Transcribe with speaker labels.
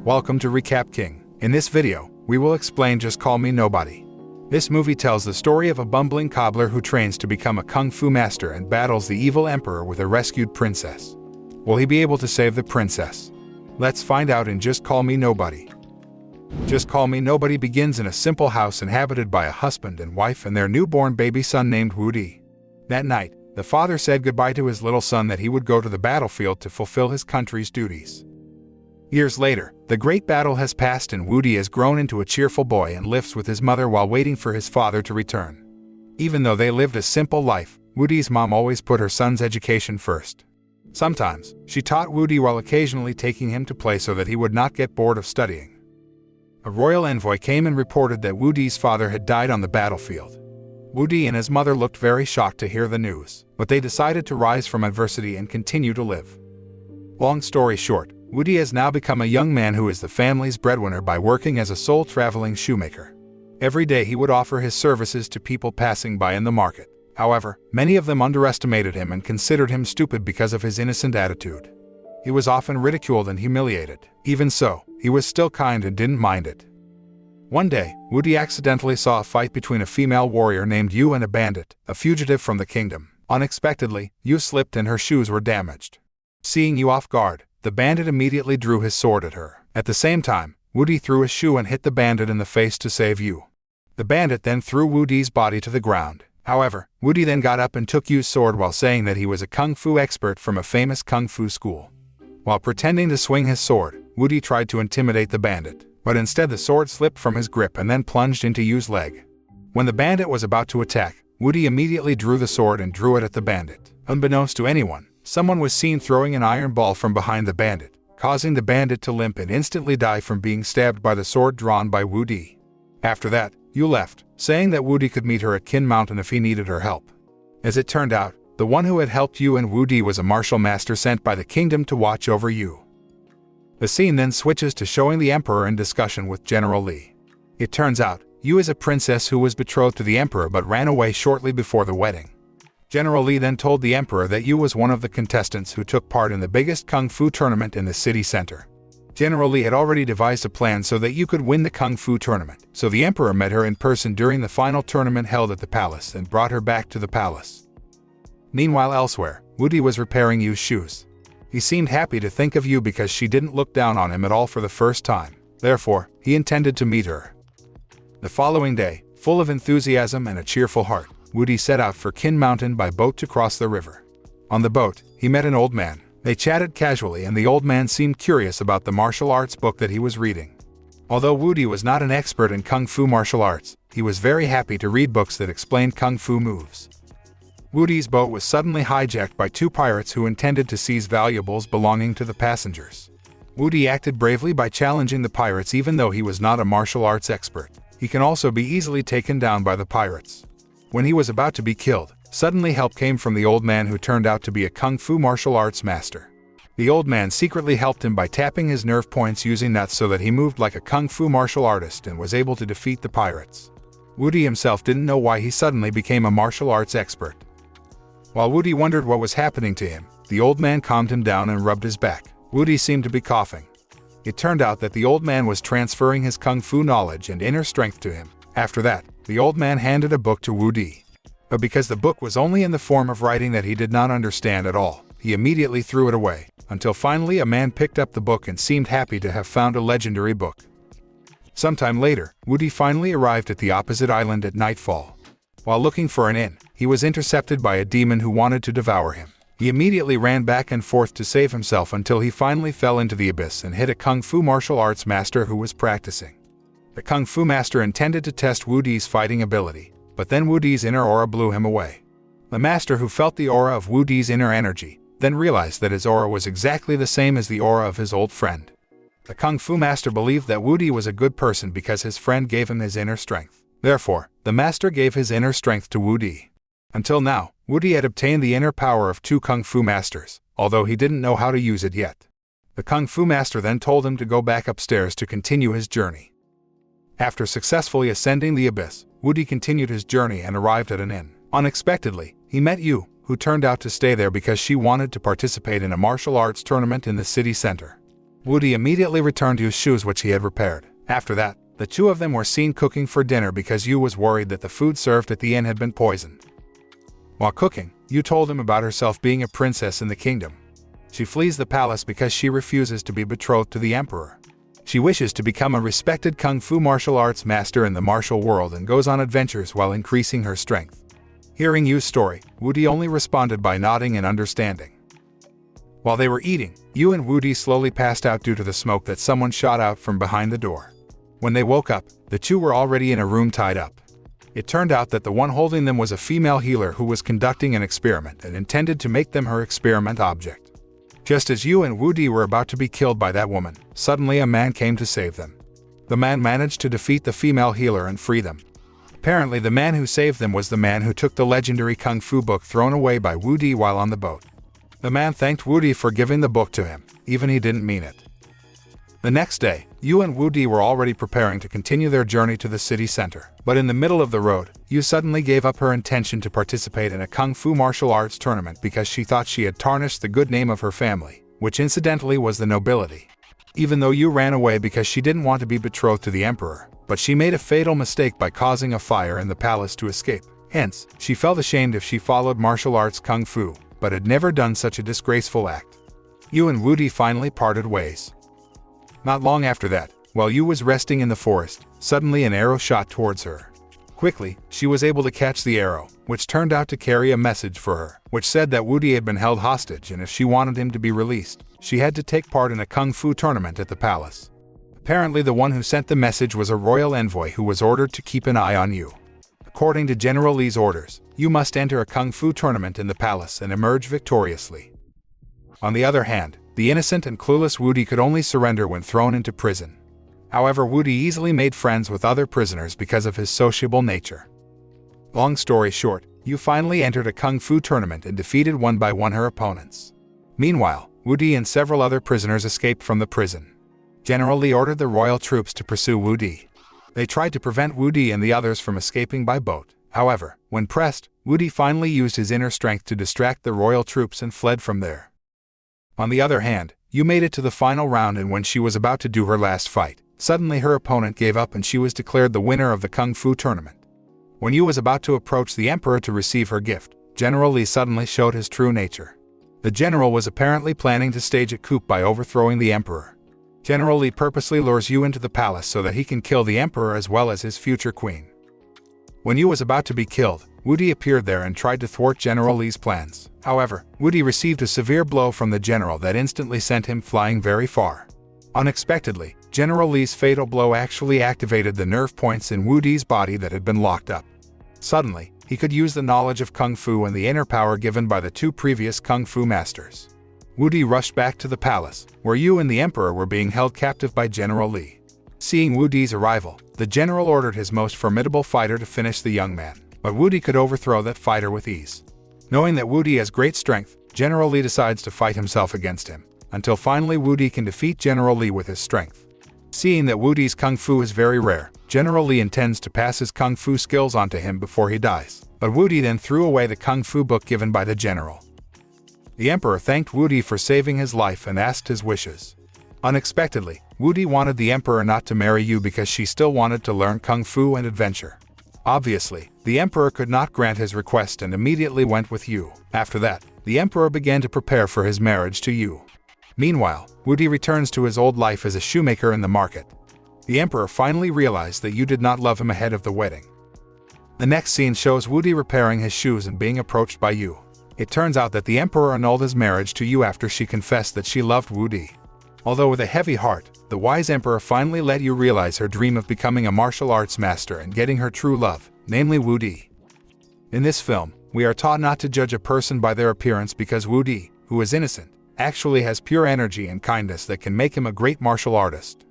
Speaker 1: Welcome to Recap King. In this video, we will explain Just Call Me Nobody. This movie tells the story of a bumbling cobbler who trains to become a kung fu master and battles the evil emperor with a rescued princess. Will he be able to save the princess? Let's find out in Just Call Me Nobody. Just Call Me Nobody begins in a simple house inhabited by a husband and wife and their newborn baby son named Woody. That night, the father said goodbye to his little son that he would go to the battlefield to fulfill his country's duties. Years later, the great battle has passed and Woody has grown into a cheerful boy and lives with his mother while waiting for his father to return. Even though they lived a simple life, Woody's mom always put her son's education first. Sometimes, she taught Woody while occasionally taking him to play so that he would not get bored of studying. A royal envoy came and reported that Woody's father had died on the battlefield. Woody and his mother looked very shocked to hear the news, but they decided to rise from adversity and continue to live. Long story short, Woody has now become a young man who is the family's breadwinner by working as a soul-traveling shoemaker. Every day he would offer his services to people passing by in the market. However, many of them underestimated him and considered him stupid because of his innocent attitude. He was often ridiculed and humiliated. Even so, he was still kind and didn't mind it. One day, Woody accidentally saw a fight between a female warrior named Yu and a bandit, a fugitive from the kingdom. Unexpectedly, Yu slipped and her shoes were damaged. Seeing Yu off guard, the bandit immediately drew his sword at her. At the same time, Woody threw his shoe and hit the bandit in the face to save Yu. The bandit then threw Woody's body to the ground. However, Woody then got up and took Yu's sword while saying that he was a kung fu expert from a famous kung fu school. While pretending to swing his sword, Woody tried to intimidate the bandit, but instead the sword slipped from his grip and then plunged into Yu's leg. When the bandit was about to attack, Woody immediately drew the sword and drew it at the bandit. Unbeknownst to anyone, someone was seen throwing an iron ball from behind the bandit, causing the bandit to limp and instantly die from being stabbed by the sword drawn by Woody. After that, Yu left, saying that Woody could meet her at Qin Mountain if he needed her help. As it turned out, the one who had helped Yu and Woody was a martial master sent by the kingdom to watch over Yu. The scene then switches to showing the emperor in discussion with General Li. It turns out, Yu is a princess who was betrothed to the emperor but ran away shortly before the wedding. General Li then told the emperor that Yu was one of the contestants who took part in the biggest kung fu tournament in the city center. General Li had already devised a plan so that Yu could win the kung fu tournament, so the emperor met her in person during the final tournament held at the palace and brought her back to the palace. Meanwhile elsewhere, Woody was repairing Yu's shoes. He seemed happy to think of Yu because she didn't look down on him at all for the first time. Therefore, he intended to meet her. The following day, full of enthusiasm and a cheerful heart, Woody set out for Qin Mountain by boat to cross the river. On the boat, he met an old man. They chatted casually and the old man seemed curious about the martial arts book that he was reading. Although Woody was not an expert in kung fu martial arts, he was very happy to read books that explained kung fu moves. Woody's boat was suddenly hijacked by two pirates who intended to seize valuables belonging to the passengers. Woody acted bravely by challenging the pirates even though he was not a martial arts expert. He can also be easily taken down by the pirates. When he was about to be killed, suddenly help came from the old man who turned out to be a kung fu martial arts master. The old man secretly helped him by tapping his nerve points using nuts so that he moved like a kung fu martial artist and was able to defeat the pirates. Woody himself didn't know why he suddenly became a martial arts expert. While Woody wondered what was happening to him, the old man calmed him down and rubbed his back. Woody seemed to be coughing. It turned out that the old man was transferring his kung fu knowledge and inner strength to him. After that, the old man handed a book to Woody. But because the book was only in the form of writing that he did not understand at all, he immediately threw it away, until finally a man picked up the book and seemed happy to have found a legendary book. Sometime later, Woody finally arrived at the opposite island at nightfall. While looking for an inn, he was intercepted by a demon who wanted to devour him. He immediately ran back and forth to save himself until he finally fell into the abyss and hit a kung fu martial arts master who was practicing. The kung fu master intended to test Woody's fighting ability, but then Woody's inner aura blew him away. The master, who felt the aura of Woody's inner energy, then realized that his aura was exactly the same as the aura of his old friend. The kung fu master believed that Woody was a good person because his friend gave him his inner strength. Therefore, the master gave his inner strength to Woody. Until now, Woody had obtained the inner power of two kung fu masters, although he didn't know how to use it yet. The kung fu master then told him to go back upstairs to continue his journey. After successfully ascending the abyss, Woody continued his journey and arrived at an inn. Unexpectedly, he met Yu, who turned out to stay there because she wanted to participate in a martial arts tournament in the city center. Woody immediately returned Yu's shoes which he had repaired. After that, the two of them were seen cooking for dinner because Yu was worried that the food served at the inn had been poisoned. While cooking, Yu told him about herself being a princess in the kingdom. She flees the palace because she refuses to be betrothed to the emperor. She wishes to become a respected kung fu martial arts master in the martial world and goes on adventures while increasing her strength. Hearing Yu's story, Woody only responded by nodding and understanding. While they were eating, Yu and Woody slowly passed out due to the smoke that someone shot out from behind the door. When they woke up, the two were already in a room tied up. It turned out that the one holding them was a female healer who was conducting an experiment and intended to make them her experiment object. Just as Yu and Woody were about to be killed by that woman, suddenly a man came to save them. The man managed to defeat the female healer and free them. Apparently, the man who saved them was the man who took the legendary kung fu book thrown away by Woody while on the boat. The man thanked Woody for giving the book to him, even he didn't mean it. The next day, Yu and Woody were already preparing to continue their journey to the city center. But in the middle of the road, Yu suddenly gave up her intention to participate in a kung fu martial arts tournament because she thought she had tarnished the good name of her family, which incidentally was the nobility. Even though Yu ran away because she didn't want to be betrothed to the emperor, but she made a fatal mistake by causing a fire in the palace to escape. Hence, she felt ashamed if she followed martial arts kung fu, but had never done such a disgraceful act. Yu and Woody finally parted ways. Not long after that, while Yu was resting in the forest, suddenly an arrow shot towards her. Quickly, she was able to catch the arrow, which turned out to carry a message for her, which said that Woody had been held hostage and if she wanted him to be released, she had to take part in a kung fu tournament at the palace. Apparently, the one who sent the message was a royal envoy who was ordered to keep an eye on Yu. According to General Li's orders, Yu must enter a kung fu tournament in the palace and emerge victoriously. On the other hand, the innocent and clueless Woody could only surrender when thrown into prison. However, Woody easily made friends with other prisoners because of his sociable nature. Long story short, Yu finally entered a kung fu tournament and defeated one by one her opponents. Meanwhile, Woody and several other prisoners escaped from the prison. General Li ordered the royal troops to pursue Woody. They tried to prevent Woody and the others from escaping by boat. However, when pressed, Woody finally used his inner strength to distract the royal troops and fled from there. On the other hand, Yu made it to the final round, and when she was about to do her last fight, suddenly her opponent gave up and she was declared the winner of the kung fu tournament. When Yu was about to approach the emperor to receive her gift, General Li suddenly showed his true nature. The general was apparently planning to stage a coup by overthrowing the emperor. General Li purposely lures Yu into the palace so that he can kill the emperor as well as his future queen. When Yu was about to be killed, Woody appeared there and tried to thwart General Li's plans. However, Woody received a severe blow from the general that instantly sent him flying very far. Unexpectedly, General Li's fatal blow actually activated the nerve points in Woody's body that had been locked up. Suddenly, he could use the knowledge of kung fu and the inner power given by the two previous kung fu masters. Woody rushed back to the palace, where Yu and the emperor were being held captive by General Li. Seeing Woody's arrival, the general ordered his most formidable fighter to finish the young man, but Woody could overthrow that fighter with ease. Knowing that Woody has great strength, General Li decides to fight himself against him, until finally Woody can defeat General Li with his strength. Seeing that Woody's kung fu is very rare, General Li intends to pass his kung fu skills onto him before he dies, but Woody then threw away the kung fu book given by the general. The emperor thanked Woody for saving his life and asked his wishes. Unexpectedly, Woody wanted the emperor not to marry Yu because she still wanted to learn kung fu and adventure. Obviously, the emperor could not grant his request and immediately went with Yu. After that, the emperor began to prepare for his marriage to Yu. Meanwhile, Woody returns to his old life as a shoemaker in the market. The emperor finally realized that Yu did not love him ahead of the wedding. The next scene shows Woody repairing his shoes and being approached by Yu. It turns out that the emperor annulled his marriage to Yu after she confessed that she loved Woody. Although with a heavy heart, the wise emperor finally let Yu realize her dream of becoming a martial arts master and getting her true love, namely Woody. In this film, we are taught not to judge a person by their appearance because Woody, who is innocent, actually has pure energy and kindness that can make him a great martial artist.